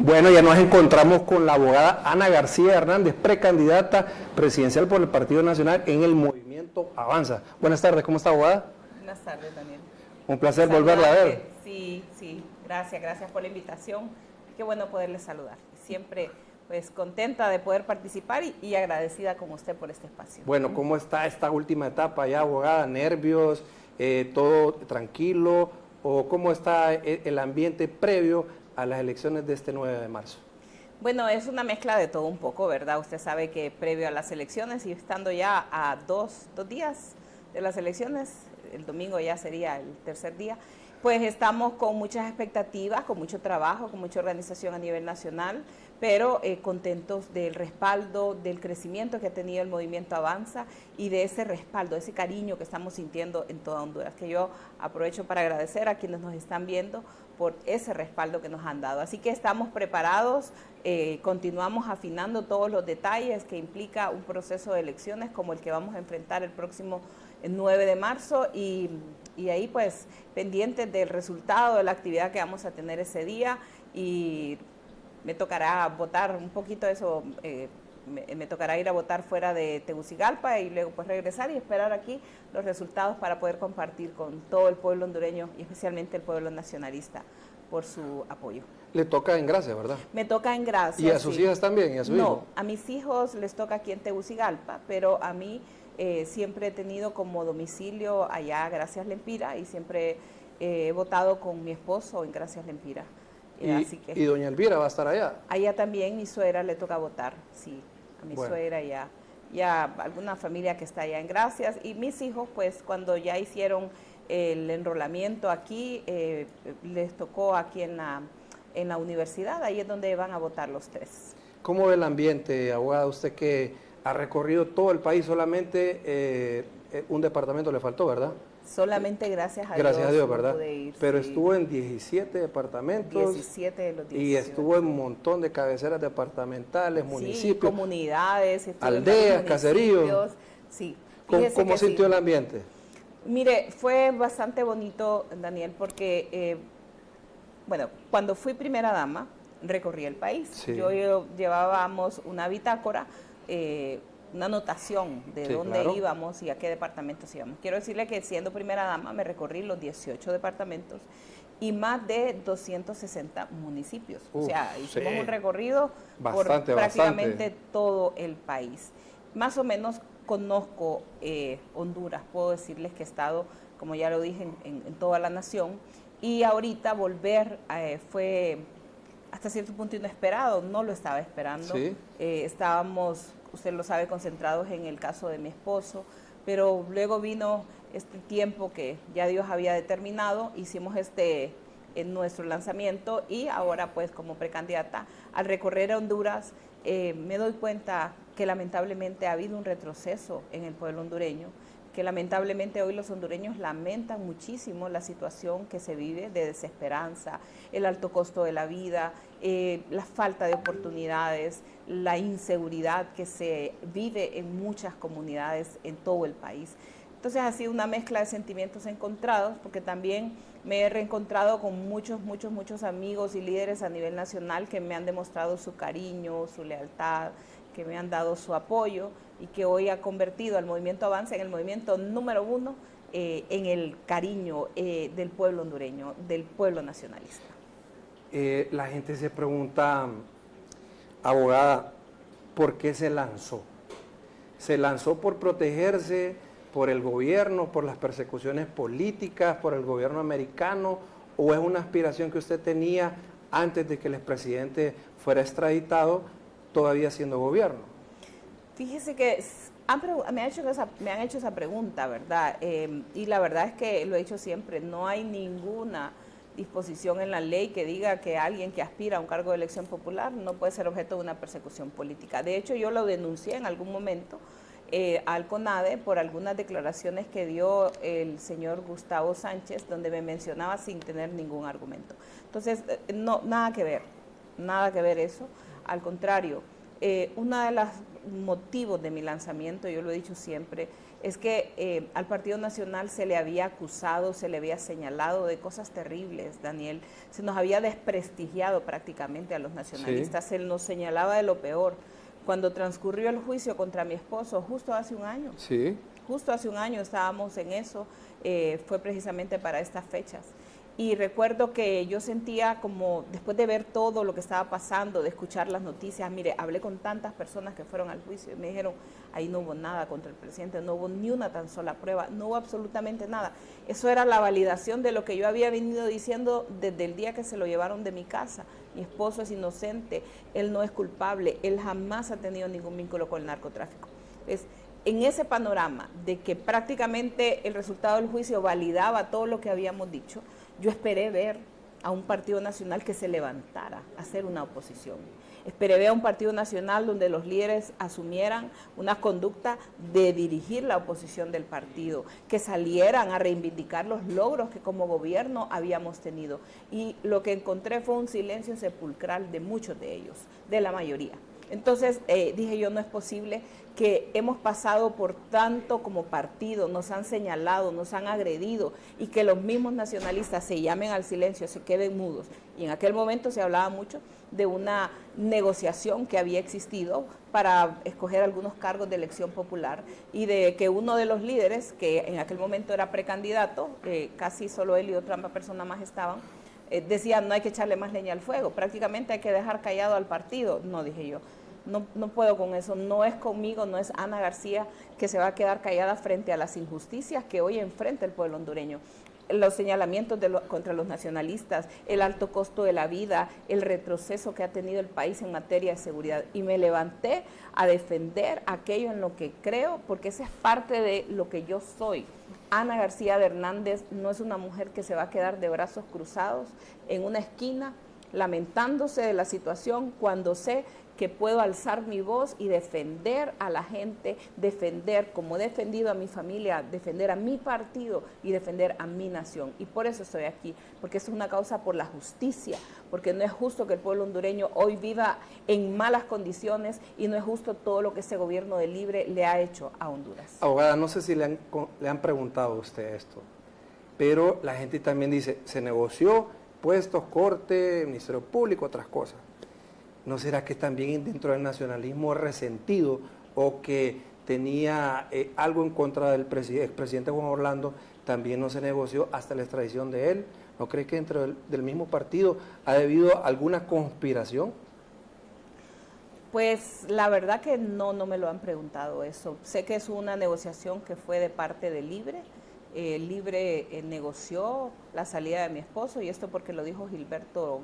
Bueno, ya nos encontramos con la abogada Ana García Hernández, precandidata presidencial por el Partido Nacional en el Movimiento Avanza. Buenas tardes, ¿cómo está, abogada? Buenas tardes, Daniel. Un placer volverla a ver. Sí, gracias por la invitación. Qué bueno poderle saludar. Siempre pues contenta de poder participar y agradecida con usted por este espacio. Bueno, ¿cómo está esta última etapa ya, abogada? ¿Nervios? ¿Todo tranquilo? ¿O cómo está el ambiente previo a las elecciones de este 9 de marzo? Bueno, es una mezcla de todo un poco, ¿verdad? Usted sabe que previo a las elecciones y estando ya a dos días de las elecciones, el domingo ya sería el tercer día, pues estamos con muchas expectativas, con mucho trabajo, con mucha organización a nivel nacional, pero contentos del respaldo, del crecimiento que ha tenido el Movimiento Avanza y de ese respaldo, ese cariño que estamos sintiendo en toda Honduras, que yo aprovecho para agradecer a quienes nos están viendo por ese respaldo que nos han dado. Así que estamos preparados, continuamos afinando todos los detalles que implica un proceso de elecciones como el que vamos a enfrentar el próximo 9 de marzo y ahí pues pendientes del resultado de la actividad que vamos a tener ese día y me tocará votar un poquito de eso, me tocará ir a votar fuera de Tegucigalpa y luego pues regresar y esperar aquí los resultados para poder compartir con todo el pueblo hondureño y especialmente el pueblo nacionalista por su apoyo. Le toca en Gracia, ¿verdad? Me toca en Gracia. ¿Y a sus hijas también? ¿Y a su hijo? No, a mis hijos les toca aquí en Tegucigalpa, pero a mí siempre he tenido como domicilio allá Gracias Lempira y siempre he votado con mi esposo en Gracias Lempira. Así que, ¿y doña Elvira va a estar allá? Allá también mi suegra le toca votar, sí, a mi suegra ya alguna familia que está allá en Gracias y mis hijos pues cuando ya hicieron el enrolamiento aquí, les tocó aquí en la universidad, ahí es donde van a votar los tres. ¿Cómo ve el ambiente, abogada? Usted que ha recorrido todo el país, solamente un departamento le faltó, ¿verdad? Solamente gracias a Dios. Gracias a Dios, ¿verdad? Pude ir, pero sí. Estuvo en 17 departamentos. 17 de los 18. Y estuvo en un montón de cabeceras departamentales, municipios. Sí, comunidades. Aldeas, caseríos. Sí. ¿Cómo sintió el ambiente? Mire, fue bastante bonito, Daniel, porque, bueno, cuando fui primera dama, recorrí el país. Sí. Llevábamos una bitácora, una anotación de dónde íbamos y a qué departamentos íbamos. Quiero decirle que siendo primera dama me recorrí los 18 departamentos y más de 260 municipios. O sea, hicimos un recorrido por prácticamente todo el país. Más o menos conozco Honduras, puedo decirles que he estado, como ya lo dije, en toda la nación y ahorita volver fue hasta cierto punto inesperado, no lo estaba esperando. ¿Sí? Estábamos, usted lo sabe, concentrados en el caso de mi esposo, pero luego vino este tiempo que ya Dios había determinado, hicimos en nuestro lanzamiento y ahora pues como precandidata al recorrer Honduras me doy cuenta que lamentablemente ha habido un retroceso en el pueblo hondureño, que lamentablemente hoy los hondureños lamentan muchísimo la situación que se vive de desesperanza, el alto costo de la vida, la falta de oportunidades, la inseguridad que se vive en muchas comunidades en todo el país. Entonces ha sido una mezcla de sentimientos encontrados, porque también me he reencontrado con muchos amigos y líderes a nivel nacional que me han demostrado su cariño, su lealtad, que me han dado su apoyo y que hoy ha convertido al Movimiento Avanza en el movimiento número 1 en el cariño del pueblo hondureño, del pueblo nacionalista. La gente se pregunta, abogada, ¿por qué se lanzó? ¿Se lanzó por protegerse, por el gobierno, por las persecuciones políticas, por el gobierno americano, o es una aspiración que usted tenía antes de que el expresidente fuera extraditado, todavía siendo gobierno? Fíjese que me han hecho esa pregunta, ¿verdad? Y la verdad es que lo he dicho siempre, no hay ninguna disposición en la ley que diga que alguien que aspira a un cargo de elección popular no puede ser objeto de una persecución política. De hecho, yo lo denuncié en algún momento al CONADE por algunas declaraciones que dio el señor Gustavo Sánchez, donde me mencionaba sin tener ningún argumento. Entonces, nada que ver eso. Al contrario, una motivos de mi lanzamiento, yo lo he dicho siempre, es que al Partido Nacional se le había acusado, se le había señalado de cosas terribles, Daniel. Se nos había desprestigiado prácticamente a los nacionalistas, sí. Se nos señalaba de lo peor. Cuando transcurrió el juicio contra mi esposo, justo hace un año, sí. Justo hace un año estábamos en eso, fue precisamente para estas fechas. Y recuerdo que yo sentía como, después de ver todo lo que estaba pasando, de escuchar las noticias, mire, hablé con tantas personas que fueron al juicio y me dijeron, ahí no hubo nada contra el presidente, no hubo ni una tan sola prueba, no hubo absolutamente nada. Eso era la validación de lo que yo había venido diciendo desde el día que se lo llevaron de mi casa. Mi esposo es inocente, él no es culpable, él jamás ha tenido ningún vínculo con el narcotráfico. Entonces, en ese panorama de que prácticamente el resultado del juicio validaba todo lo que habíamos dicho, yo esperé ver a un partido nacional que se levantara a hacer una oposición. Esperé ver a un partido nacional donde los líderes asumieran una conducta de dirigir la oposición del partido, que salieran a reivindicar los logros que como gobierno habíamos tenido. Y lo que encontré fue un silencio sepulcral de muchos de ellos, de la mayoría. Entonces dije yo, no es posible que hemos pasado por tanto como partido, nos han señalado, nos han agredido y que los mismos nacionalistas se llamen al silencio, se queden mudos. Y en aquel momento se hablaba mucho de una negociación que había existido para escoger algunos cargos de elección popular y de que uno de los líderes, que en aquel momento era precandidato, casi solo él y otra persona más estaban, decían no hay que echarle más leña al fuego, prácticamente hay que dejar callado al partido. No, dije yo, no puedo con eso, no es conmigo, no es Ana García que se va a quedar callada frente a las injusticias que hoy enfrenta el pueblo hondureño. Los señalamientos contra los nacionalistas, el alto costo de la vida, el retroceso que ha tenido el país en materia de seguridad. Y me levanté a defender aquello en lo que creo, porque esa es parte de lo que yo soy. Ana García de Hernández no es una mujer que se va a quedar de brazos cruzados en una esquina, lamentándose de la situación, cuando sé que puedo alzar mi voz y defender a la gente, defender, como he defendido a mi familia, defender a mi partido y defender a mi nación. Y por eso estoy aquí, porque es una causa por la justicia, porque no es justo que el pueblo hondureño hoy viva en malas condiciones y no es justo todo lo que ese gobierno de Libre le ha hecho a Honduras. Abogada, no sé si le han preguntado a usted esto, pero la gente también dice, se negoció puestos, corte, Ministerio Público, otras cosas. ¿No será que también dentro del nacionalismo resentido o que tenía algo en contra del expresidente Juan Orlando, también no se negoció hasta la extradición de él? ¿No cree que dentro del mismo partido ha habido alguna conspiración? Pues la verdad que no me lo han preguntado eso. Sé que es una negociación que fue de parte de Libre. Libre negoció la salida de mi esposo, y esto porque lo dijo Gilberto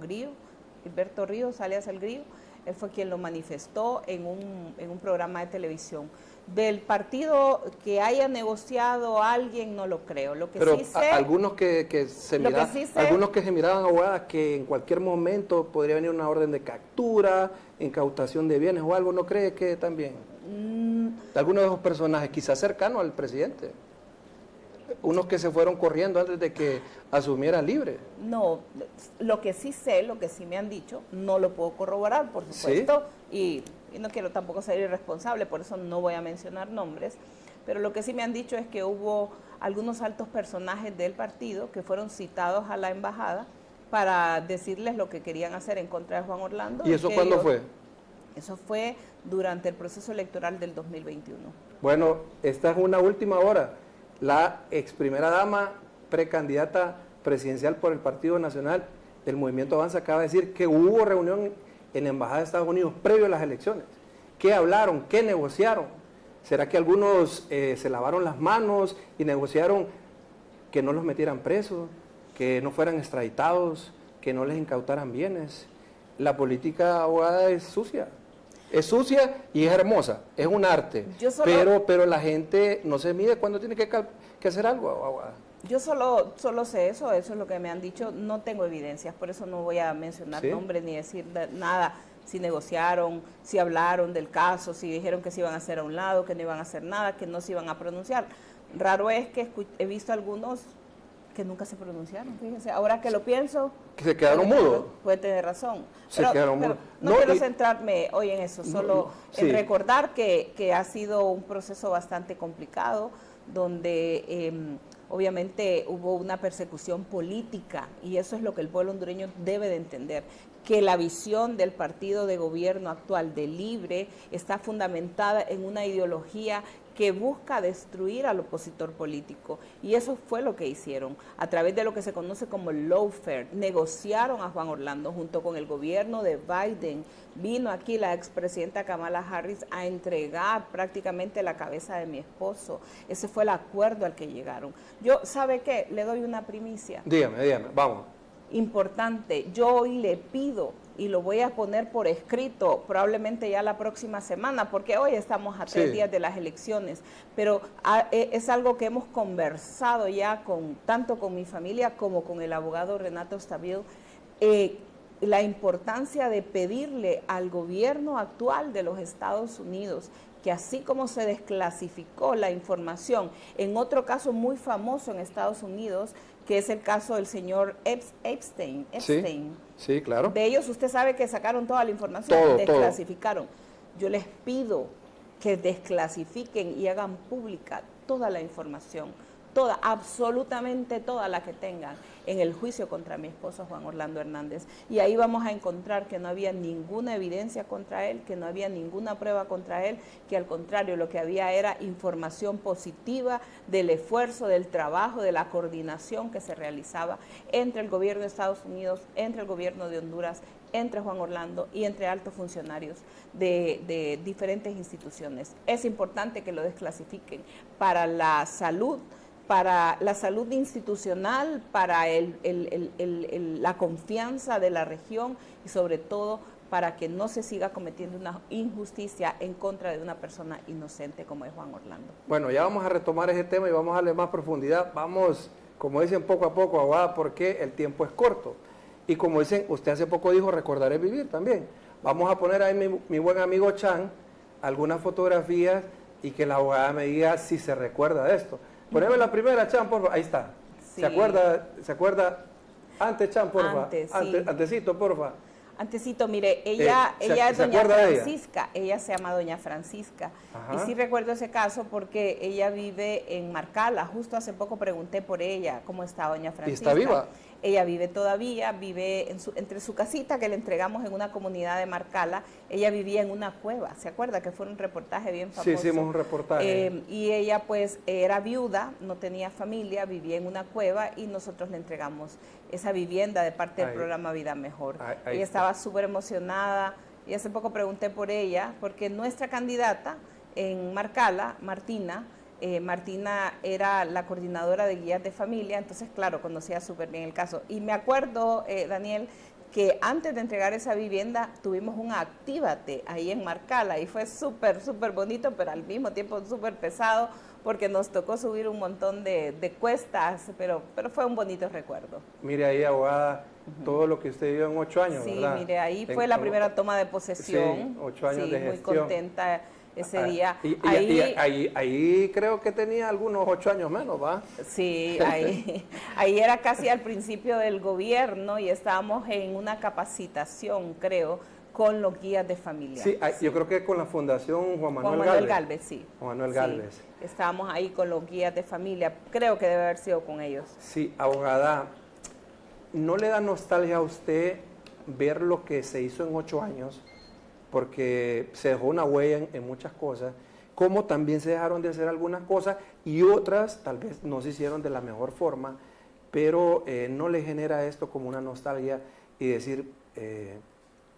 Ríos, alias El Grillo. Él fue quien lo manifestó en un programa de televisión. Del partido que haya negociado a alguien, no lo creo. Lo que pero sí sé, algunos que se miraban, abogada, que en cualquier momento podría venir una orden de captura, incautación de bienes o algo, ¿no cree que también? Algunos de esos personajes, quizás cercanos al presidente, unos que se fueron corriendo antes de que asumiera Libre. No, lo que sí sé, lo que sí me han dicho, no lo puedo corroborar, por supuesto, ¿sí? y no quiero tampoco ser irresponsable, por eso no voy a mencionar nombres, pero lo que sí me han dicho es que hubo algunos altos personajes del partido que fueron citados a la embajada para decirles lo que querían hacer en contra de Juan Orlando. ¿Y eso cuándo fue? Eso fue durante el proceso electoral del 2021. Bueno, esta es una última hora. La ex primera dama, precandidata presidencial por el Partido Nacional del Movimiento Avanza, acaba de decir que hubo reunión en la Embajada de Estados Unidos previo a las elecciones. ¿Qué hablaron? ¿Qué negociaron? ¿Será que algunos se lavaron las manos y negociaron que no los metieran presos, que no fueran extraditados, que no les incautaran bienes? La política, abogada, es sucia. Es sucia y es hermosa, es un arte, pero la gente no se mide cuando tiene que hacer algo, abogada. Yo solo sé eso es lo que me han dicho, no tengo evidencias, por eso no voy a mencionar nombres ni decir nada, si negociaron, si hablaron del caso, si dijeron que se iban a hacer a un lado, que no iban a hacer nada, que no se iban a pronunciar. Raro es que he visto algunos que nunca se pronunciaron, fíjense, ahora que lo pienso... Que se quedaron mudos. Puede tener razón. Se quedaron mudos. No quiero centrarme hoy en eso, solo en recordar que ha sido un proceso bastante complicado, donde obviamente hubo una persecución política, y eso es lo que el pueblo hondureño debe de entender, que la visión del partido de gobierno actual de Libre está fundamentada en una ideología que busca destruir al opositor político, y eso fue lo que hicieron a través de lo que se conoce como lawfare. Negociaron a Juan Orlando junto con el gobierno de Biden. Vino aquí la expresidenta Kamala Harris a entregar prácticamente la cabeza de mi esposo. Ese fue el acuerdo al que llegaron. Yo, ¿sabe qué? Le doy una primicia. Dígame, vamos. Importante, yo hoy le pido, y lo voy a poner por escrito probablemente ya la próxima semana, porque hoy estamos a 3 días de las elecciones, pero es algo que hemos conversado ya tanto con mi familia como con el abogado Renato Stabil, la importancia de pedirle al gobierno actual de los Estados Unidos que así como se desclasificó la información en otro caso muy famoso en Estados Unidos, que es el caso del señor Epstein. Sí, claro. De ellos usted sabe que sacaron toda la información, desclasificaron. Yo les pido que desclasifiquen y hagan pública toda la información, toda, absolutamente toda la que tengan en el juicio contra mi esposo Juan Orlando Hernández. Y ahí vamos a encontrar que no había ninguna evidencia contra él, que no había ninguna prueba contra él, que al contrario lo que había era información positiva del esfuerzo, del trabajo, de la coordinación que se realizaba entre el gobierno de Estados Unidos, entre el gobierno de Honduras, entre Juan Orlando y entre altos funcionarios de diferentes instituciones. Es importante que lo desclasifiquen para la salud institucional, para la confianza de la región y sobre todo para que no se siga cometiendo una injusticia en contra de una persona inocente como es Juan Orlando. Bueno, ya vamos a retomar ese tema y vamos a darle más profundidad. Vamos, como dicen, poco a poco, abogada, porque el tiempo es corto. Y como dicen, usted hace poco dijo, recordaré vivir también. Vamos a poner ahí mi buen amigo Chan algunas fotografías y que la abogada me diga si se recuerda de esto. Poneme la primera, Chan, por favor. Ahí está. Sí. ¿Se acuerda? Antes, Chan, por favor. Antecito, por favor. Antecito, mire, ella es doña Francisca, ella se llama doña Francisca. Ajá. Y sí recuerdo ese caso porque ella vive en Marcala. Justo hace poco pregunté por ella, cómo está doña Francisca. ¿Y está viva? Ella vive todavía, vive entre su casita que le entregamos en una comunidad de Marcala. Ella vivía en una cueva, ¿se acuerda? Que fue un reportaje bien famoso. Sí, hicimos un reportaje. Y ella pues era viuda, no tenía familia, vivía en una cueva y nosotros le entregamos esa vivienda de parte del programa Vida Mejor. Ella estaba súper emocionada y hace poco pregunté por ella porque nuestra candidata en Marcala, Martina era la coordinadora de guías de familia, entonces claro, conocía súper bien el caso. Y me acuerdo, Daniel, que antes de entregar esa vivienda tuvimos un Actívate ahí en Marcala y fue súper, súper bonito, pero al mismo tiempo súper pesado porque nos tocó subir un montón de cuestas, pero fue un bonito recuerdo. Mire ahí, abogada, todo lo que usted vivió en 8 años, sí, ¿verdad? Sí, mire, ahí fue la primera toma de posesión. Sí, 8 años de gestión. Muy contenta ese día. Ahí creo que tenía algunos 8 años menos, ¿va? Sí, ahí era casi al principio del gobierno y estábamos en una capacitación, creo, con los guías de familia. Sí, yo creo que con la Fundación Juan Manuel Gálvez. Sí. Juan Manuel Gálvez. Sí, estábamos ahí con los guías de familia, creo que debe haber sido con ellos. Sí, abogada, ¿no le da nostalgia a usted ver lo que se hizo en 8 años? Porque se dejó una huella en muchas cosas, como también se dejaron de hacer algunas cosas y otras tal vez no se hicieron de la mejor forma, pero no le genera esto como una nostalgia y decir,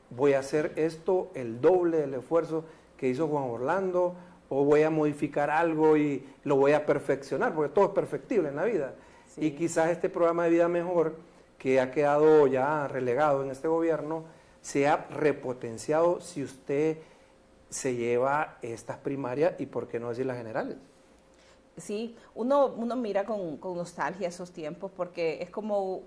voy a hacer esto el doble del esfuerzo que hizo Juan Orlando, o voy a modificar algo y lo voy a perfeccionar, porque todo es perfectible en la vida. Sí. Y quizás este programa de Vida Mejor, que ha quedado ya relegado en este gobierno, se ha repotenciado si usted se lleva estas primarias y por qué no decir las generales. Sí, uno mira con nostalgia esos tiempos porque es como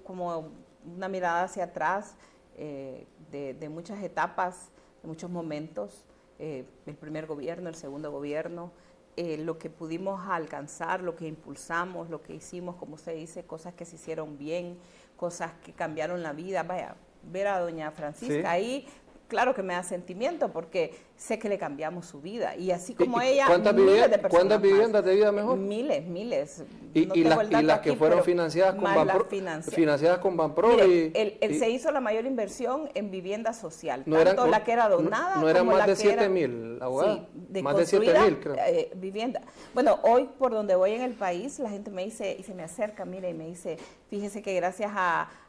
una mirada hacia atrás de muchas etapas, de muchos momentos, el primer gobierno, el segundo gobierno, lo que pudimos alcanzar, lo que impulsamos, lo que hicimos, como usted dice, cosas que se hicieron bien, cosas que cambiaron la vida. Vaya, ver a doña Francisca Sí. ahí, claro que me da sentimiento porque sé que le cambiamos su vida. Y así como ¿Y ella, cuántas miles de personas cuántas viviendas más. de vida mejor? Miles. No Y tengo el dato las que aquí, fueron pero financiadas con más las financiadas con Banpro Mire, se hizo la mayor inversión en vivienda social, no tanto eran, la que era donada no eran como más la de que era 7.000, abogada. sí, de Más de construida 7.000, creo. vivienda. Bueno, hoy por donde voy en el país, la gente me dice, y se me acerca, mire, y me dice, fíjese que gracias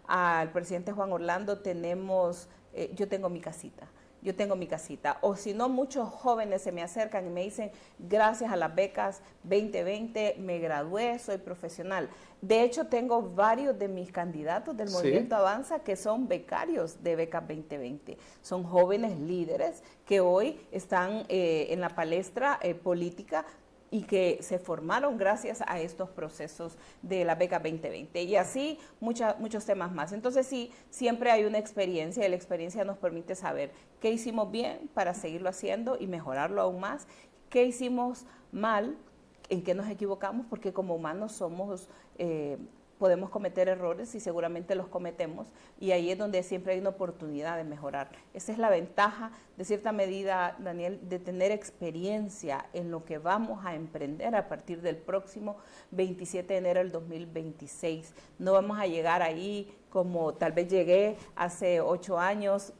al presidente Juan Orlando yo tengo mi casita. Yo tengo mi casita. O si no, muchos jóvenes se me acercan y me dicen, gracias a las becas 2020 me gradué, soy profesional. De hecho, tengo varios de mis candidatos del Movimiento Avanza que son becarios de becas 2020. Son jóvenes líderes que hoy están en la palestra política y que se formaron gracias a estos procesos de la beca 2020 y así muchos temas más. Entonces sí, siempre hay una experiencia y la experiencia nos permite saber qué hicimos bien para seguirlo haciendo y mejorarlo aún más, qué hicimos mal, en qué nos equivocamos, porque como humanos podemos cometer errores y seguramente los cometemos y ahí es donde siempre hay una oportunidad de mejorar. Esa es la ventaja, de cierta medida, Daniel, de tener experiencia en lo que vamos a emprender a partir del próximo 27 de enero del 2026. No vamos a llegar ahí como tal vez llegué hace 8 años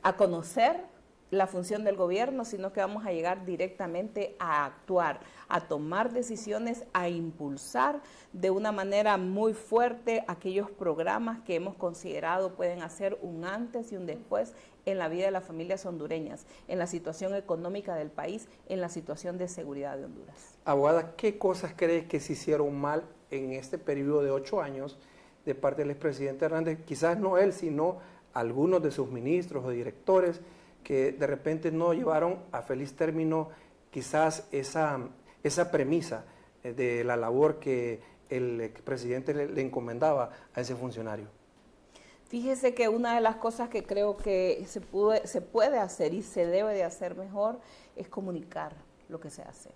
a conocer la función del gobierno, sino que vamos a llegar directamente a actuar, a tomar decisiones, a impulsar de una manera muy fuerte aquellos programas que hemos considerado pueden hacer un antes y un después en la vida de las familias hondureñas, en la situación económica del país, en la situación de seguridad de Honduras. Abogada, ¿qué cosas cree que se hicieron mal en este periodo de 8 años de parte del expresidente Hernández? Quizás no él, sino algunos de sus ministros o directores que de repente no llevaron a feliz término quizás esa premisa de la labor que el expresidente le encomendaba a ese funcionario. Fíjese que una de las cosas que creo que se puede hacer y se debe de hacer mejor es comunicar lo que se hace.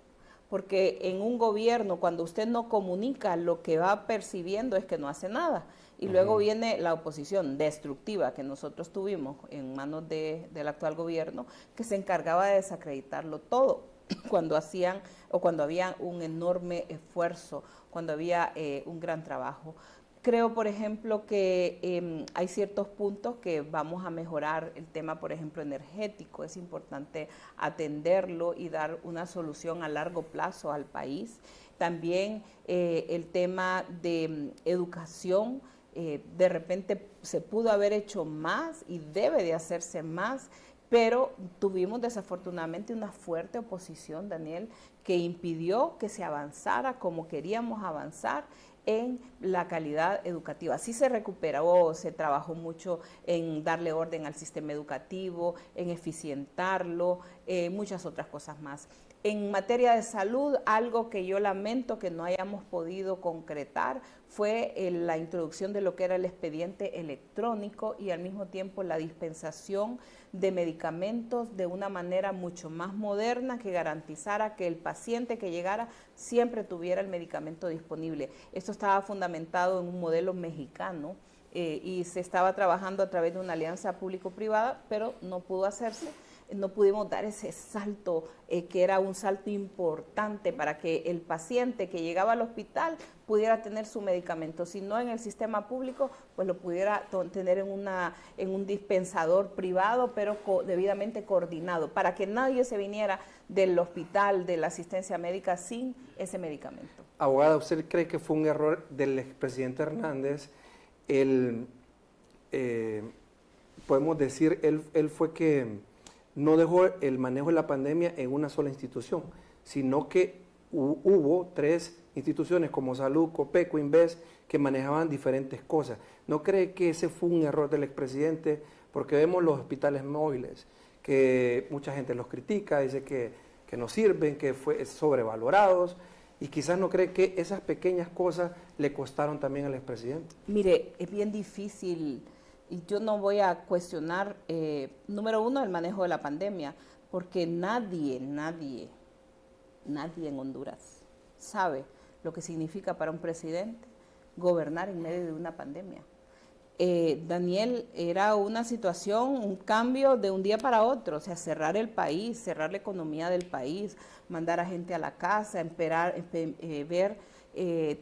Porque en un gobierno, cuando usted no comunica, lo que va percibiendo es que no hace nada. Y luego viene la oposición destructiva que nosotros tuvimos en manos del actual gobierno, que se encargaba de desacreditarlo todo cuando hacían o cuando había un enorme esfuerzo, cuando había un gran trabajo. Creo, por ejemplo, que hay ciertos puntos que vamos a mejorar. El tema, por ejemplo, energético. Es importante atenderlo y dar una solución a largo plazo al país. También el tema de educación. De repente se pudo haber hecho más y debe de hacerse más, pero tuvimos desafortunadamente una fuerte oposición, Daniel, que impidió que se avanzara como queríamos avanzar en la calidad educativa. Sí se recuperó, se trabajó mucho en darle orden al sistema educativo, en eficientarlo, muchas otras cosas más. En materia de salud, algo que yo lamento que no hayamos podido concretar fue la introducción de lo que era el expediente electrónico y al mismo tiempo la dispensación de medicamentos de una manera mucho más moderna que garantizara que el paciente que llegara siempre tuviera el medicamento disponible. Esto estaba fundamentado en un modelo mexicano y se estaba trabajando a través de una alianza público-privada, pero no pudo hacerse. No pudimos dar ese salto, que era un salto importante para que el paciente que llegaba al hospital pudiera tener su medicamento, si no en el sistema público, pues lo pudiera tener en un dispensador privado, pero debidamente coordinado, para que nadie se viniera del hospital, de la asistencia médica, sin ese medicamento. Abogada, ¿usted cree que fue un error del expresidente Hernández? Podemos decir, él fue que no dejó el manejo de la pandemia en una sola institución, sino que hubo 3 instituciones como Salud, Copeco, Inves, que manejaban diferentes cosas. ¿No cree que ese fue un error del expresidente? Porque vemos los hospitales móviles, que mucha gente los critica, dice que no sirven, que fue sobrevalorados, y quizás no cree que esas pequeñas cosas le costaron también al expresidente. Mire, es bien difícil. Y yo no voy a cuestionar, número uno, el manejo de la pandemia, porque nadie nadie en Honduras sabe lo que significa para un presidente gobernar en medio de una pandemia. Daniel, era una situación, un cambio de un día para otro, o sea, cerrar el país, cerrar la economía del país, mandar a gente a la casa, ver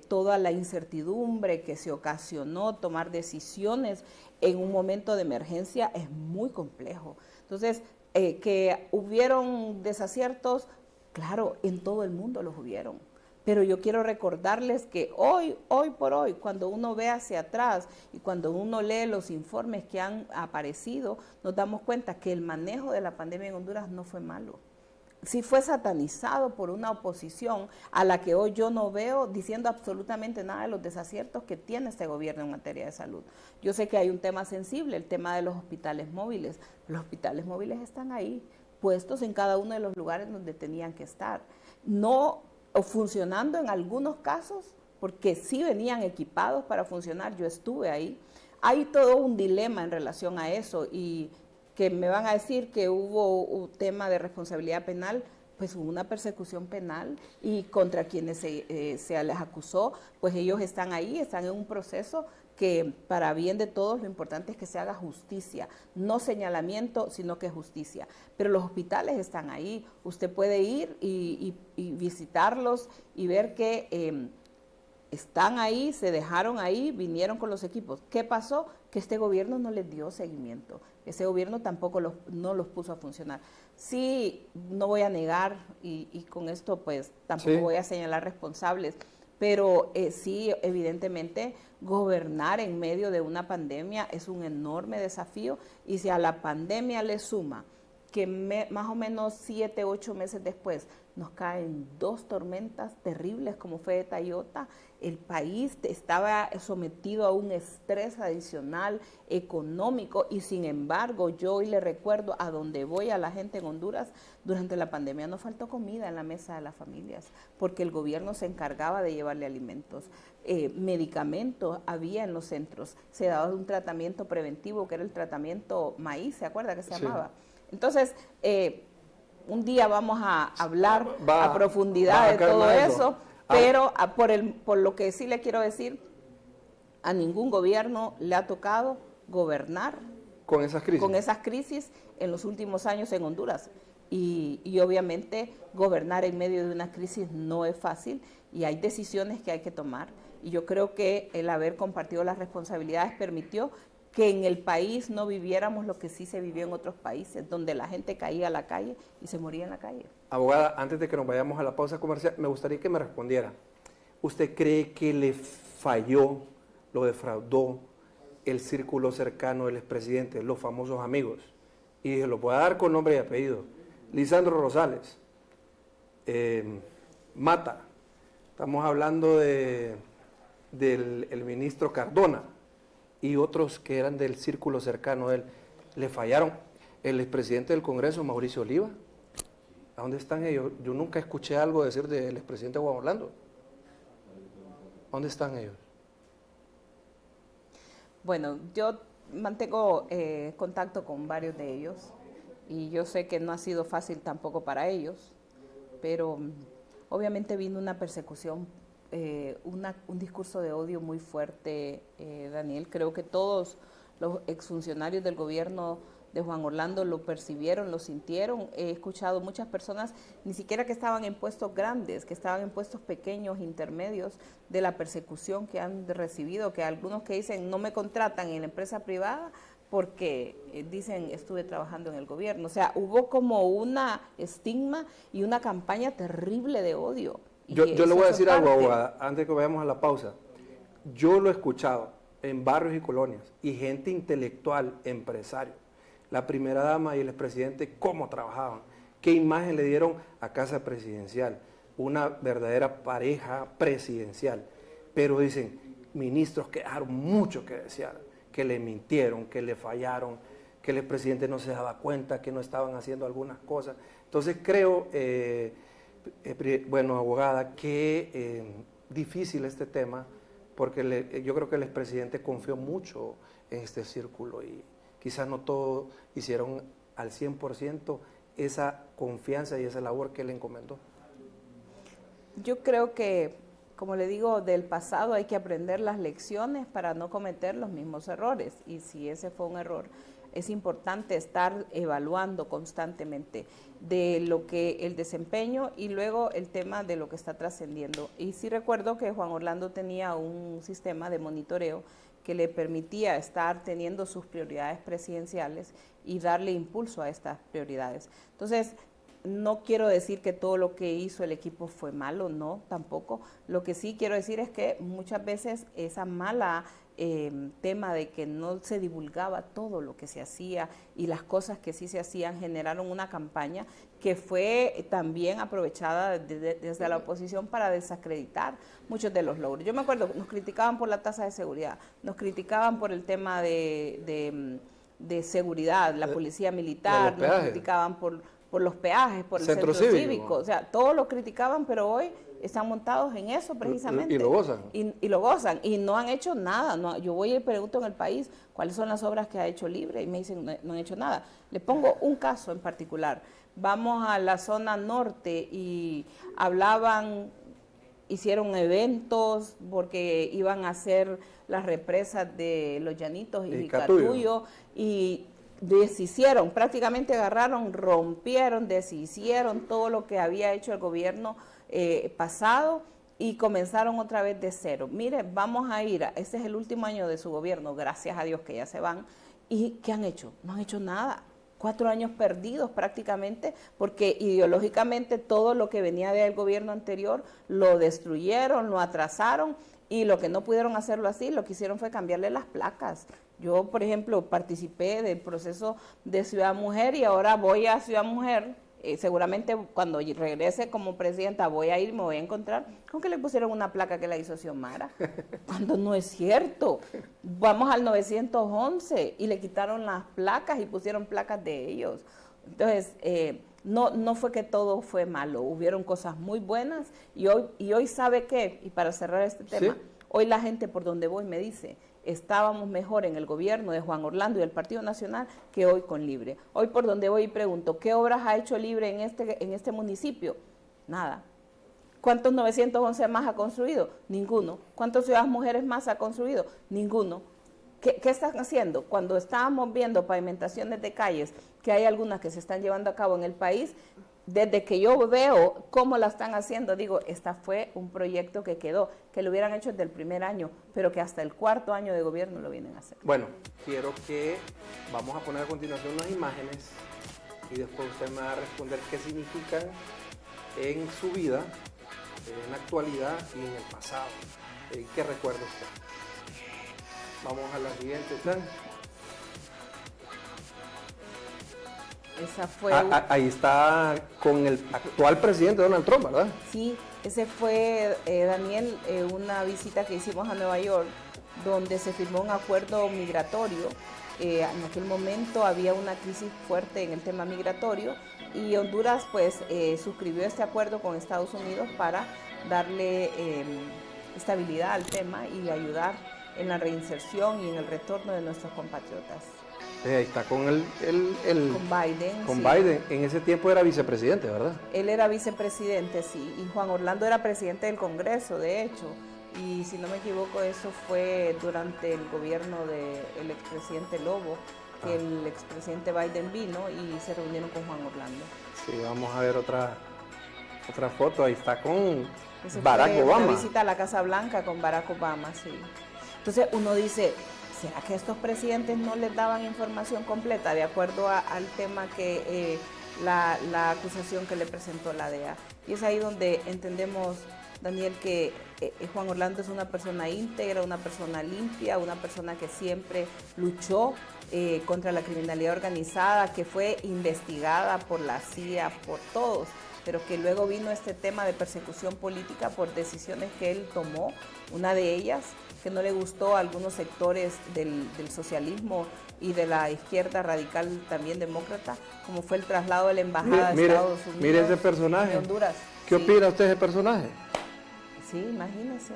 toda la incertidumbre que se ocasionó, tomar decisiones en un momento de emergencia es muy complejo. Entonces, que hubieron desaciertos, claro, en todo el mundo los hubieron. Pero yo quiero recordarles que hoy por hoy, cuando uno ve hacia atrás y cuando uno lee los informes que han aparecido, nos damos cuenta que el manejo de la pandemia en Honduras no fue malo. Sí fue satanizado por una oposición a la que hoy yo no veo diciendo absolutamente nada de los desaciertos que tiene este gobierno en materia de salud. Yo sé que hay un tema sensible, el tema de los hospitales móviles. Los hospitales móviles están ahí, puestos en cada uno de los lugares donde tenían que estar. No funcionando en algunos casos, porque sí venían equipados para funcionar, yo estuve ahí. Hay todo un dilema en relación a eso y que me van a decir que hubo un tema de responsabilidad penal, pues hubo una persecución penal y contra quienes se les acusó, pues ellos están ahí, están en un proceso que para bien de todos lo importante es que se haga justicia, no señalamiento, sino que justicia. Pero los hospitales están ahí, usted puede ir y visitarlos y ver que están ahí, se dejaron ahí, vinieron con los equipos. ¿Qué pasó? Que este gobierno no les dio seguimiento, ese gobierno tampoco no los puso a funcionar. Sí, no voy a negar y con esto pues tampoco voy a señalar responsables, pero sí, evidentemente, gobernar en medio de una pandemia es un enorme desafío y si a la pandemia le suma que más o menos 7, 8 meses después nos caen 2 tormentas terribles como fue Eta y Iota, el país estaba sometido a un estrés adicional económico y sin embargo yo hoy le recuerdo a donde voy a la gente en Honduras, durante la pandemia no faltó comida en la mesa de las familias porque el gobierno se encargaba de llevarle alimentos, medicamentos había en los centros, se daba un tratamiento preventivo que era el tratamiento maíz, ¿se acuerda que se llamaba? Entonces, un día vamos a hablar a profundidad de todo eso, pero por lo que sí le quiero decir, a ningún gobierno le ha tocado gobernar con esas crisis en los últimos años en Honduras. Y obviamente gobernar en medio de una crisis no es fácil y hay decisiones que hay que tomar. Y yo creo que el haber compartido las responsabilidades permitió que en el país no viviéramos lo que sí se vivió en otros países, donde la gente caía a la calle y se moría en la calle. Abogada, antes de que nos vayamos a la pausa comercial, me gustaría que me respondiera. ¿Usted cree que le falló, lo defraudó el círculo cercano del expresidente, los famosos amigos? Y se lo voy a dar con nombre y apellido. Lisandro Rosales, Mata, estamos hablando del ministro Cardona, y otros que eran del círculo cercano de él, le fallaron. El expresidente del Congreso, Mauricio Oliva, ¿a dónde están ellos? Yo nunca escuché algo decir del expresidente Juan Orlando. ¿A dónde están ellos? Bueno, yo mantengo contacto con varios de ellos y yo sé que no ha sido fácil tampoco para ellos, pero obviamente vino una persecución, un discurso de odio muy fuerte, Daniel. Creo que todos los exfuncionarios del gobierno de Juan Orlando lo percibieron, lo sintieron. He escuchado muchas personas, ni siquiera que estaban en puestos grandes, que estaban en puestos pequeños, intermedios, de la persecución que han recibido, que algunos que dicen no me contratan en la empresa privada porque dicen estuve trabajando en el gobierno. O sea, hubo como una estigma y una campaña terrible de odio. Yo le voy a decir algo, abogada, antes que vayamos a la pausa. Yo lo he escuchado en barrios y colonias y gente intelectual, empresario, la primera dama y el expresidente, cómo trabajaban, qué imagen le dieron a Casa Presidencial, una verdadera pareja presidencial. Pero dicen, ministros que dejaron mucho que desear, que le mintieron, que le fallaron, que el expresidente no se daba cuenta, que no estaban haciendo algunas cosas. Entonces creo... bueno, abogada, qué difícil este tema, porque yo creo que el expresidente confió mucho en este círculo y quizás no todos hicieron al 100% esa confianza y esa labor que él encomendó. Yo creo que, como le digo, del pasado hay que aprender las lecciones para no cometer los mismos errores. Y si ese fue un error, es importante estar evaluando constantemente de lo que el desempeño y luego el tema de lo que está trascendiendo. Y sí recuerdo que Juan Orlando tenía un sistema de monitoreo que le permitía estar teniendo sus prioridades presidenciales y darle impulso a estas prioridades. Entonces, no quiero decir que todo lo que hizo el equipo fue malo, no, tampoco. Lo que sí quiero decir es que muchas veces esa mala tema de que no se divulgaba todo lo que se hacía y las cosas que sí se hacían generaron una campaña que fue también aprovechada desde la oposición para desacreditar muchos de los logros. Yo me acuerdo, nos criticaban por la tasa de seguridad, nos criticaban por el tema de seguridad, la policía militar, nos criticaban por los peajes, por el centro cívico, o sea, todos lo criticaban, pero hoy están montados en eso precisamente. Y lo gozan. Y lo gozan, y no han hecho nada. No, yo voy y pregunto en el país cuáles son las obras que ha hecho Libre, y me dicen no han hecho nada. Le pongo un caso en particular. Vamos a la zona norte y hicieron eventos porque iban a hacer las represas de Los Llanitos y Catullo, y deshicieron, prácticamente agarraron, rompieron, deshicieron todo lo que había hecho el gobierno pasado y comenzaron otra vez de cero. Mire, vamos a ir, este es el último año de su gobierno, gracias a Dios que ya se van. ¿Y qué han hecho? No han hecho nada. 4 años perdidos prácticamente, porque ideológicamente todo lo que venía del gobierno anterior lo destruyeron, lo atrasaron, y lo que no pudieron hacerlo así, lo que hicieron fue cambiarle las placas. Yo, por ejemplo, participé del proceso de Ciudad Mujer y ahora voy a Ciudad Mujer. Seguramente cuando regrese como presidenta voy a ir y me voy a encontrar con que le pusieron una placa que la hizo Xiomara, cuando no es cierto. Vamos al 911 y le quitaron las placas y pusieron placas de ellos. Entonces, no fue que todo fue malo, hubieron cosas muy buenas y hoy ¿sabe qué? Y para cerrar este tema, ¿sí? Hoy la gente por donde voy me dice, estábamos mejor en el gobierno de Juan Orlando y del Partido Nacional que hoy con Libre. Hoy por donde voy y pregunto, ¿qué obras ha hecho Libre en este municipio? Nada. ¿Cuántos 911 más ha construido? Ninguno. ¿Cuántas Ciudades Mujeres más ha construido? Ninguno. ¿Qué están haciendo? Cuando estábamos viendo pavimentaciones de calles, que hay algunas que se están llevando a cabo en el país, desde que yo veo cómo la están haciendo, digo, esta fue un proyecto que quedó, que lo hubieran hecho desde el primer año, pero que hasta el 4º año de gobierno lo vienen a hacer. Bueno, quiero que vamos a poner a continuación unas imágenes y después usted me va a responder qué significan en su vida, en la actualidad y en el pasado. ¿Qué recuerda usted? Vamos a la siguiente, ¿están? Esa fue ahí está con el actual presidente Donald Trump, ¿verdad? Sí, ese fue, Daniel, una visita que hicimos a Nueva York, donde se firmó un acuerdo migratorio. En aquel momento había una crisis fuerte en el tema migratorio y Honduras pues suscribió este acuerdo con Estados Unidos para darle estabilidad al tema y ayudar en la reinserción y en el retorno de nuestros compatriotas. Ahí está con con Biden. Con sí. Biden. En ese tiempo era vicepresidente, ¿verdad? Él era vicepresidente, sí. Y Juan Orlando era presidente del Congreso, de hecho. Y si no me equivoco, eso fue durante el gobierno del expresidente Lobo, que el expresidente Biden vino y se reunieron con Juan Orlando. Sí, vamos a ver otra foto. Ahí está con Ese Barack fue Obama. Una visita a la Casa Blanca con Barack Obama, sí. Entonces uno dice, ¿será que estos presidentes no les daban información completa de acuerdo al tema que la acusación que le presentó la DEA? Y es ahí donde entendemos, Daniel, que Juan Orlando es una persona íntegra, una persona limpia, una persona que siempre luchó contra la criminalidad organizada, que fue investigada por la CIA, por todos, pero que luego vino este tema de persecución política por decisiones que él tomó, una de ellas que no le gustó a algunos sectores del socialismo y de la izquierda radical también demócrata, como fue el traslado de la embajada de Estados Unidos. Mire ese personaje. De Honduras. ¿Qué opina usted de ese personaje? Sí, imagínese.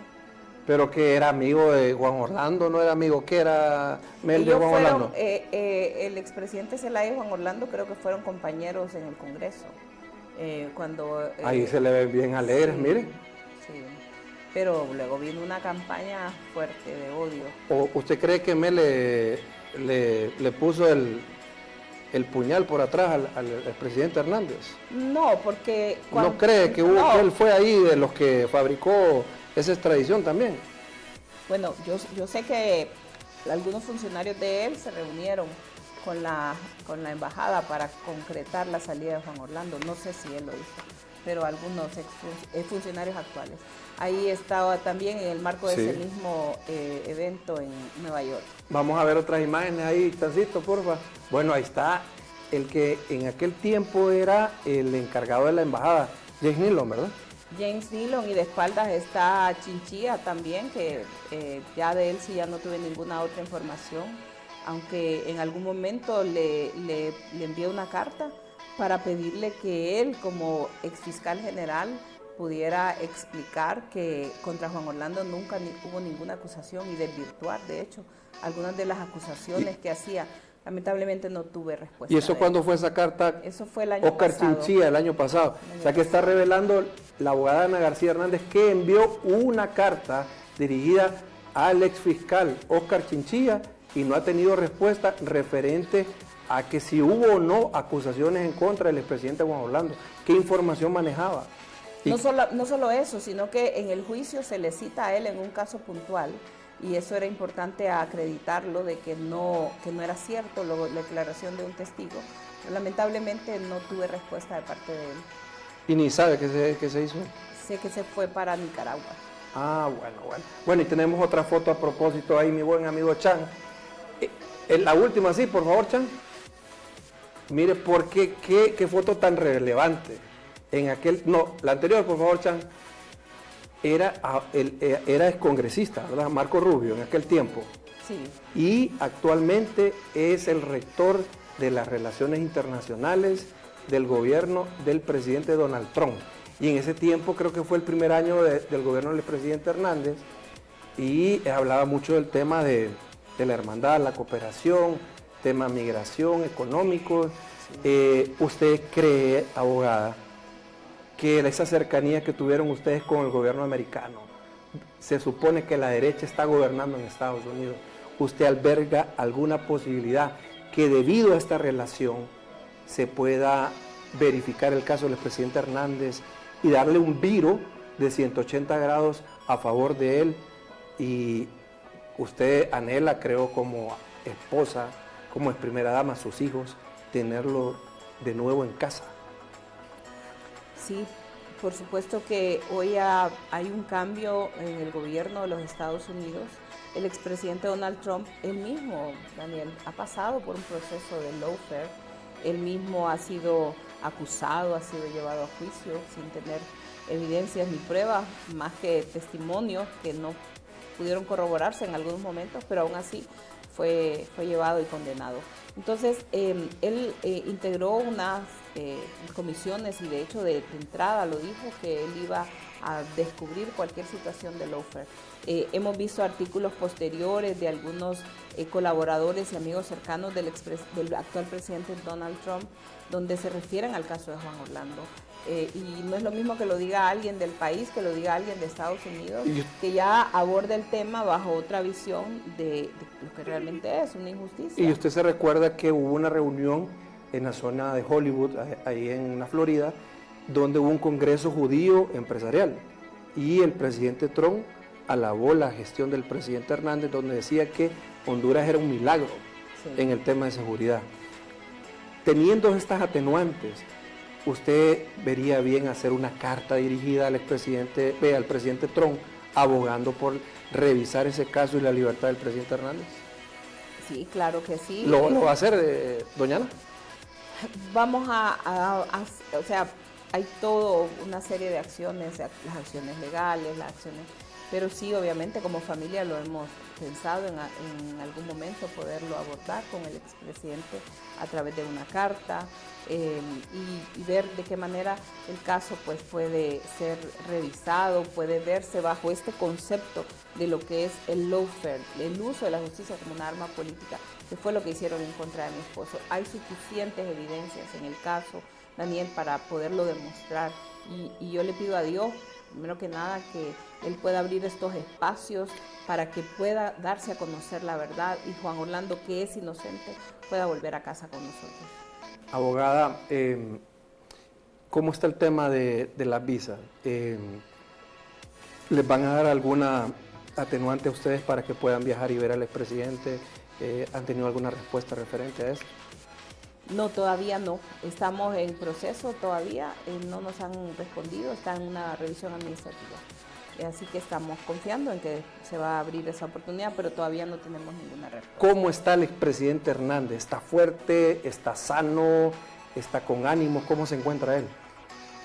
Pero que era amigo de Juan Orlando, no era amigo, que era Mel de Juan Orlando. El expresidente Zelaya y Juan Orlando creo que fueron compañeros en el Congreso. Ahí se le ven bien alegres, sí. mire. pero luego vino una campaña fuerte de odio. ¿O usted cree que Mel le puso el puñal por atrás al presidente Hernández? No, porque... ¿No cree que él fue ahí de los que fabricó esa extradición también? Bueno, yo sé que algunos funcionarios de él se reunieron con la embajada para concretar la salida de Juan Orlando. No sé si él lo hizo, pero algunos funcionarios actuales. Ahí estaba también en el marco de ese mismo evento en Nueva York. Vamos a ver otras imágenes ahí, Chancito, porfa. Bueno, ahí está el que en aquel tiempo era el encargado de la embajada, James Nealon, ¿verdad? James Nealon, y de espaldas está Chinchilla también, que ya de él sí ya no tuve ninguna otra información, aunque en algún momento le envié una carta para pedirle que él, como exfiscal general, pudiera explicar que contra Juan Orlando nunca hubo ninguna acusación y desvirtuar, de hecho, algunas de las acusaciones que hacía. Lamentablemente no tuve respuesta. ¿Y eso cuándo fue esa carta? Eso fue el año pasado. Oscar Chinchilla, el año pasado. O sea que está revelando la abogada Ana García Hernández que envió una carta dirigida al exfiscal Oscar Chinchilla y no ha tenido respuesta referente a que si hubo o no acusaciones en contra del expresidente Juan Orlando. ¿Qué información manejaba? No solo eso, sino que en el juicio se le cita a él en un caso puntual, y eso era importante acreditarlo de que no era cierto la declaración de un testigo. Lamentablemente no tuve respuesta de parte de él. ¿Y ni sabe qué se hizo? Sé que se fue para Nicaragua. Ah, bueno. Bueno, y tenemos otra foto a propósito ahí, mi buen amigo Chan. La última, sí, por favor, Chan. Mire, ¿por qué foto tan relevante? La anterior, por favor, Chan. Era excongresista, ¿verdad? Marco Rubio, en aquel tiempo. Sí. Y actualmente es el rector de las relaciones internacionales del gobierno del presidente Donald Trump. Y en ese tiempo creo que fue el primer año del gobierno del presidente Hernández y hablaba mucho del tema de la hermandad, la cooperación, tema migración, económico. Sí. ¿Usted cree, abogada, que esa cercanía que tuvieron ustedes con el gobierno americano, se supone que la derecha está gobernando en Estados Unidos, usted alberga alguna posibilidad que debido a esta relación se pueda verificar el caso del expresidente Hernández y darle un viro de 180 grados a favor de él? Y usted anhela, creo, como esposa, como ex primera dama, sus hijos, tenerlo de nuevo en casa. Sí, por supuesto que hoy hay un cambio en el gobierno de los Estados Unidos. El expresidente Donald Trump, él mismo, Daniel, ha pasado por un proceso de lawfare. Él mismo ha sido acusado, ha sido llevado a juicio sin tener evidencias ni pruebas, más que testimonios que no pudieron corroborarse en algunos momentos, pero aún así fue llevado y condenado. Entonces, él integró unas comisiones y de hecho de entrada lo dijo que él iba a descubrir cualquier situación de lawfare. Hemos visto artículos posteriores de algunos colaboradores y amigos cercanos del actual presidente Donald Trump, donde se refieren al caso de Juan Orlando. Y no es lo mismo que lo diga alguien del país, que lo diga alguien de Estados Unidos, que ya aborda el tema bajo otra visión de lo que realmente es una injusticia. Y usted se recuerda que hubo una reunión en la zona de Hollywood, ahí en la Florida, donde hubo un congreso judío empresarial y el presidente Trump alabó la gestión del presidente Hernández, donde decía que Honduras era un milagro en el tema de seguridad. Teniendo estas atenuantes, ¿usted vería bien hacer una carta dirigida al presidente Trump abogando por revisar ese caso y la libertad del presidente Hernández? Sí, claro que sí. ¿Lo va a hacer, doña Ana? Vamos o sea, hay toda una serie de acciones, las acciones legales, las acciones, pero sí, obviamente, como familia lo hemos pensado en algún momento poderlo abordar con el expresidente a través de una carta y ver de qué manera el caso pues puede ser revisado, puede verse bajo este concepto de lo que es el lawfare, el uso de la justicia como una arma política, que fue lo que hicieron en contra de mi esposo. Hay suficientes evidencias en el caso, Daniel, para poderlo demostrar y yo le pido a Dios primero que nada que él pueda abrir estos espacios para que pueda darse a conocer la verdad y Juan Orlando, que es inocente, pueda volver a casa con nosotros. Abogada, ¿cómo está el tema de las visas? ¿Les van a dar alguna atenuante a ustedes para que puedan viajar y ver al expresidente? ¿Han tenido alguna respuesta referente a eso? No, todavía no. Estamos en proceso todavía, no nos han respondido, está en una revisión administrativa. Así que estamos confiando en que se va a abrir esa oportunidad, pero todavía no tenemos ninguna respuesta. ¿Cómo está el expresidente Hernández? ¿Está fuerte? ¿Está sano? ¿Está con ánimo? ¿Cómo se encuentra él?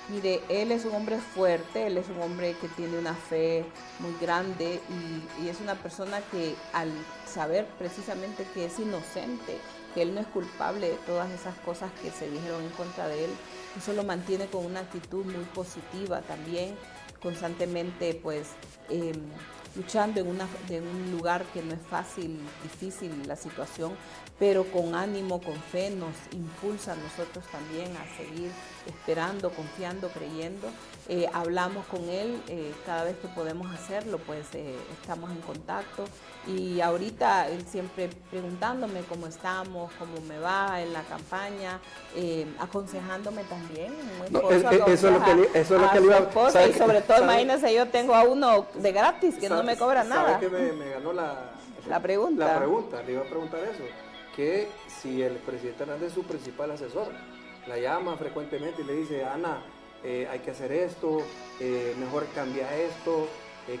Mire, él es un hombre fuerte, él es un hombre que tiene una fe muy grande y es una persona que al saber precisamente que es inocente, que él no es culpable de todas esas cosas que se dijeron en contra de él, eso lo mantiene con una actitud muy positiva también, constantemente pues luchando en un lugar que no es fácil, difícil la situación, pero con ánimo, con fe, nos impulsa a nosotros también a seguir esperando, confiando, creyendo. Hablamos con él cada vez que podemos hacerlo, pues estamos en contacto y ahorita él siempre preguntándome cómo estamos, cómo me va en la campaña, aconsejándome también. Eso es lo que le iba a decir. Y sobre todo, imagínense, yo tengo a uno de gratis que no me cobra nada. ¿Sabe que me ganó la pregunta? La pregunta, le iba a preguntar eso. Que si el presidente Hernández es su principal asesor, la llama frecuentemente y le dice, Ana, hay que hacer esto, mejor cambia esto,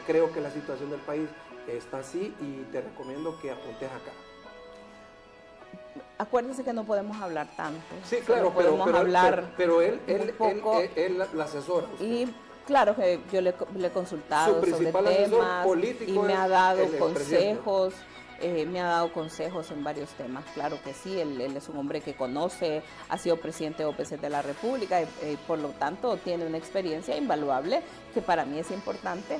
creo que la situación del país está así y te recomiendo que apuntes acá. Acuérdense que no podemos hablar tanto. Sí, claro, pero él la asesora. Y claro que yo le he consultado sobre temas político y me ha dado consejos. Me ha dado consejos en varios temas, claro que sí, él es un hombre que conoce, ha sido presidente de OPC de la República y por lo tanto tiene una experiencia invaluable que para mí es importante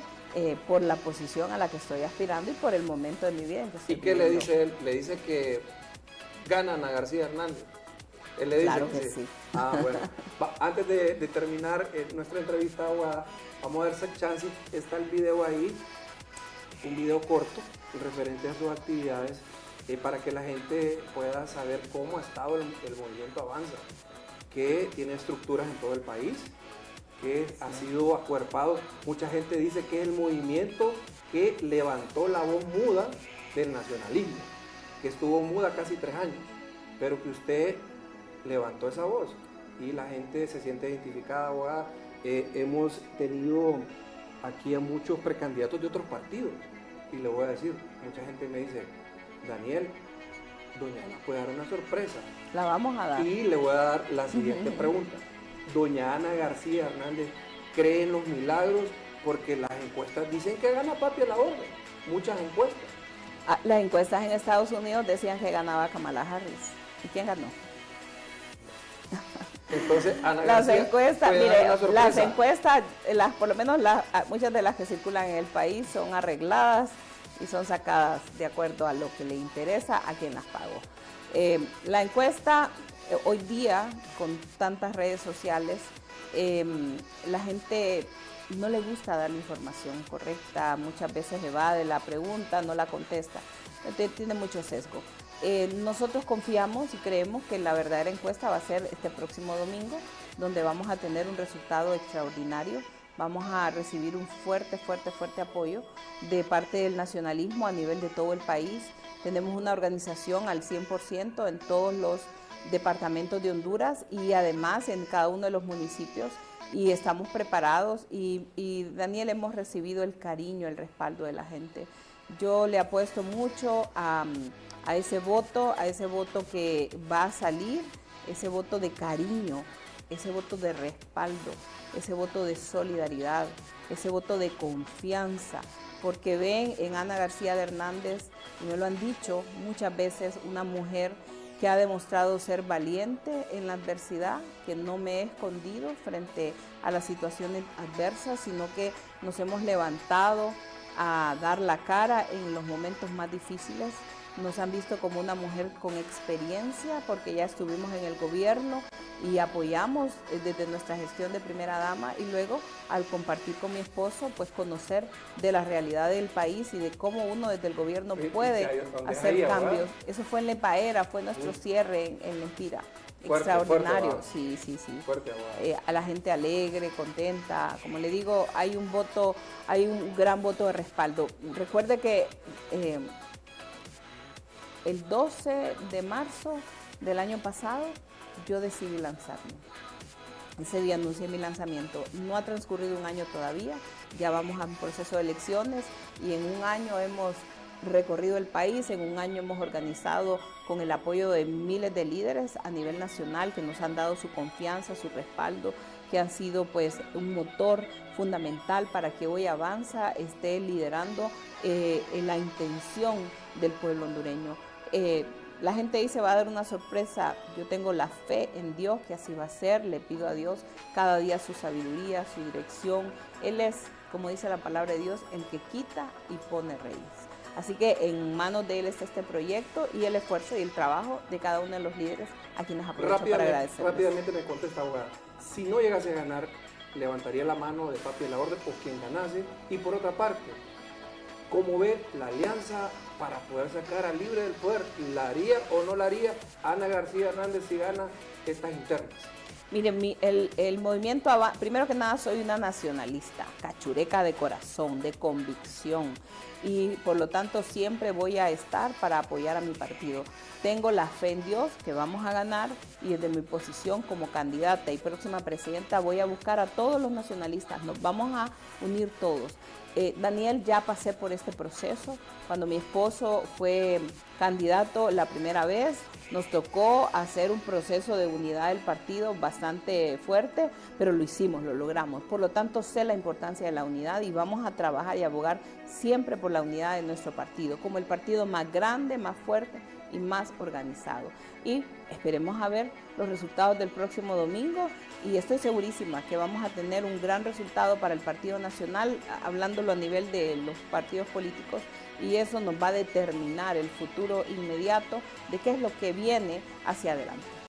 por la posición a la que estoy aspirando y por el momento de mi vida en que estoy ¿Y qué le dice él? Le dice que ganan a García Hernández. Él le dice claro que sí. Ah, bueno. Antes de terminar nuestra entrevista, vamos a ver chance, está el video ahí, un video corto referente a sus actividades para que la gente pueda saber cómo ha estado el movimiento Avanza, que tiene estructuras en todo el país, que ha sido acuerpado. Mucha gente dice que es el movimiento que levantó la voz muda del nacionalismo, que estuvo muda casi 3 años, pero que usted levantó esa voz y la gente se siente identificada. Abogada, hemos tenido aquí a muchos precandidatos de otros partidos y le voy a decir, mucha gente me dice, Daniel, doña Ana puede dar una sorpresa. La vamos a dar. Y le voy a dar la siguiente pregunta. Doña Ana García Hernández cree en los milagros porque las encuestas dicen que gana papi a la orden. Muchas encuestas. Las encuestas en Estados Unidos decían que ganaba Kamala Harris. ¿Y quién ganó? Entonces, Ana García, las encuestas, mire, las encuestas, por lo menos muchas de las que circulan en el país son arregladas y son sacadas de acuerdo a lo que le interesa a quien las pagó. La encuesta, hoy día, con tantas redes sociales, la gente no le gusta dar la información correcta, muchas veces evade la pregunta, no la contesta, tiene mucho sesgo. Nosotros confiamos y creemos que la verdadera encuesta va a ser este próximo domingo, donde vamos a tener un resultado extraordinario. Vamos a recibir un fuerte apoyo de parte del nacionalismo a nivel de todo el país. Tenemos una organización al 100% en todos los departamentos de Honduras y además en cada uno de los municipios. Y estamos preparados y Daniel, hemos recibido el cariño, el respaldo de la gente. Yo le apuesto mucho a ese voto que va a salir, ese voto de cariño, ese voto de respaldo, ese voto de solidaridad, ese voto de confianza, porque ven en Ana García de Hernández, y me lo han dicho muchas veces, una mujer que ha demostrado ser valiente en la adversidad, que no me he escondido frente a las situaciones adversas, sino que nos hemos levantado a dar la cara en los momentos más difíciles. Nos han visto como una mujer con experiencia porque ya estuvimos en el gobierno, y apoyamos desde nuestra gestión de primera dama, y luego al compartir con mi esposo, pues conocer de la realidad del país y de cómo uno desde el gobierno puede hacer cambios. ¿Verdad? Eso fue en La Epaera, fue nuestro cierre en Empira. Fuerte, extraordinario, fuerte, sí. Fuerte, a la gente alegre, contenta. Como le digo, hay un gran voto de respaldo. Recuerde que el 12 de marzo del año pasado yo decidí lanzarme. Ese día anuncié mi lanzamiento. No ha transcurrido un año todavía, ya vamos a un proceso de elecciones y en un año hemos recorrido el país, en un año hemos organizado con el apoyo de miles de líderes a nivel nacional que nos han dado su confianza, su respaldo, que han sido pues un motor fundamental para que hoy Avanza esté liderando la intención del pueblo hondureño. La gente dice va a dar una sorpresa. Yo tengo la fe en Dios que así va a ser. Le pido a Dios cada día su sabiduría, su dirección. Él es, como dice la palabra de Dios, el que quita y pone reyes. Así que en manos de Él está este proyecto y el esfuerzo y el trabajo de cada uno de los líderes, a quienes aprovecho para agradecerles. Rápidamente me contesta, abogada. Si no llegase a ganar, levantaría la mano de Papi de la Orden o quien ganase. Y por otra parte, ¿cómo ve la alianza para poder sacar a Libre del poder? ¿La haría o no la haría Ana García Hernández si gana estas internas? Miren, el movimiento, primero que nada soy una nacionalista, cachureca de corazón, de convicción, y por lo tanto siempre voy a estar para apoyar a mi partido. Tengo la fe en Dios que vamos a ganar, y desde mi posición como candidata y próxima presidenta voy a buscar a todos los nacionalistas, nos vamos a unir todos. Daniel, ya pasé por este proceso. Cuando mi esposo fue candidato la primera vez, nos tocó hacer un proceso de unidad del partido bastante fuerte, pero lo hicimos, lo logramos. Por lo tanto, sé la importancia de la unidad y vamos a trabajar y abogar siempre por la unidad de nuestro partido, como el partido más grande, más fuerte y más organizado. Y esperemos a ver los resultados del próximo domingo, y estoy segurísima que vamos a tener un gran resultado para el Partido Nacional, hablándolo a nivel de los partidos políticos, y eso nos va a determinar el futuro inmediato de qué es lo que viene hacia adelante.